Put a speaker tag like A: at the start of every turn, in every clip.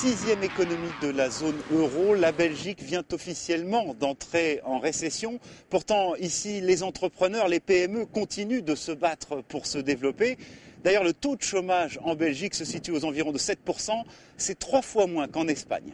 A: 6e économie de la zone euro, la Belgique vient officiellement d'entrer en récession. Pourtant, ici, les entrepreneurs, les PME continuent de se battre pour se développer. D'ailleurs, le taux de chômage en Belgique se situe aux environs de 7%. C'est 3 fois moins qu'en Espagne.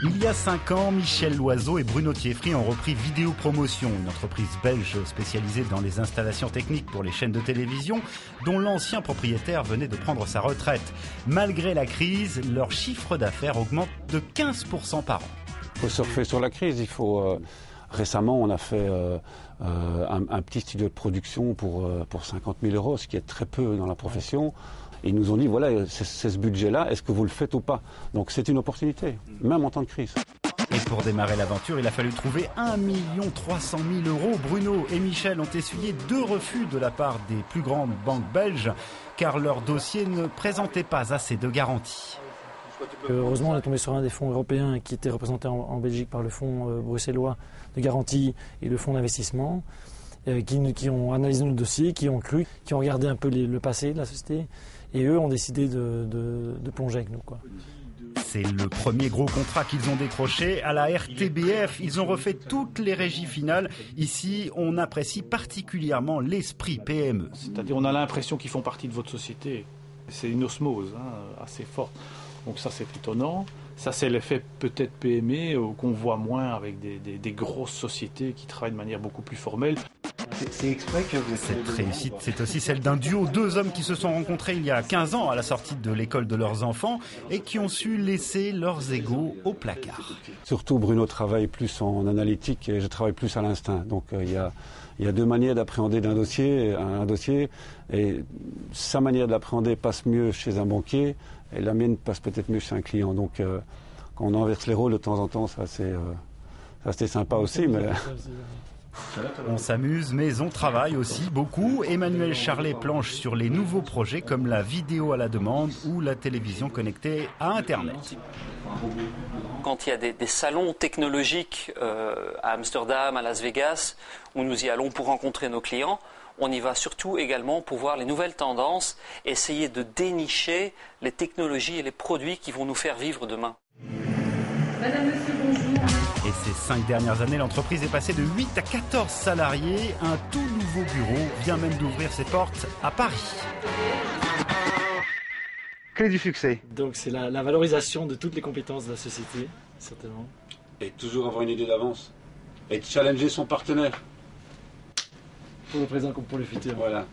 B: Il y a 5 ans, Michel Loiseau et Bruno Thieffry ont repris Vidéo Promotion, une entreprise belge spécialisée dans les installations techniques pour les chaînes de télévision, dont l'ancien propriétaire venait de prendre sa retraite. Malgré la crise, leur chiffre d'affaires augmente de 15% par an.
C: Il faut surfer sur la crise. Récemment, on a fait un petit studio de production pour 50 000 €, ce qui est très peu dans la profession. Et ils nous ont dit, voilà, c'est ce budget-là, est-ce que vous le faites ou pas? Donc c'est une opportunité, même en temps de crise.
B: Et pour démarrer l'aventure, il a fallu trouver 1 300 000 €. Bruno et Michel ont essuyé 2 refus de la part des plus grandes banques belges, car leur dossier ne présentait pas assez de garanties.
D: Heureusement, on est tombé sur un des fonds européens qui était représenté en Belgique par le fonds bruxellois de garantie et le fonds d'investissement, qui ont analysé notre dossier, qui ont cru, qui ont regardé un peu le passé de la société, et eux ont décidé de plonger avec nous, quoi.
B: C'est le premier gros contrat qu'ils ont décroché à la RTBF. Ils ont refait toutes les régies finales. Ici, on apprécie particulièrement l'esprit PME.
E: C'est-à-dire, on a l'impression qu'ils font partie de votre société. C'est une osmose assez forte. Donc ça, c'est étonnant. Ça, c'est l'effet peut-être PME qu'on voit moins avec des grosses sociétés qui travaillent de manière beaucoup plus formelle.
A: C'est exprès que vous...
B: Cette réussite, c'est aussi celle d'un duo, 2 hommes qui se sont rencontrés il y a 15 ans à la sortie de l'école de leurs enfants et qui ont su laisser leurs égos au placard.
C: Surtout, Bruno travaille plus en analytique et je travaille plus à l'instinct. Donc il y a 2 manières d'appréhender un dossier, et sa manière de l'appréhender passe mieux chez un banquier et la mienne passe peut-être mieux chez un client. Donc quand on inverse les rôles de temps en temps, c'est assez sympa aussi. Mais...
B: On s'amuse, mais on travaille aussi beaucoup. Emmanuel Charlet planche sur les nouveaux projets comme la vidéo à la demande ou la télévision connectée à Internet.
F: Quand il y a des salons technologiques à Amsterdam, à Las Vegas, où nous y allons pour rencontrer nos clients, on y va surtout également pour voir les nouvelles tendances, essayer dénicher les technologies et les produits qui vont nous faire vivre demain.
G: Madame, monsieur, bonjour.
B: Et ces 5 dernières années, l'entreprise est passée de 8 à 14 salariés. Un tout nouveau bureau vient même d'ouvrir ses portes à Paris.
A: Clé du succès.
D: Donc c'est la valorisation de toutes les compétences de la société, certainement.
C: Et toujours avoir une idée d'avance. Et challenger son partenaire.
D: Pour le présent comme pour le futur.
C: Voilà.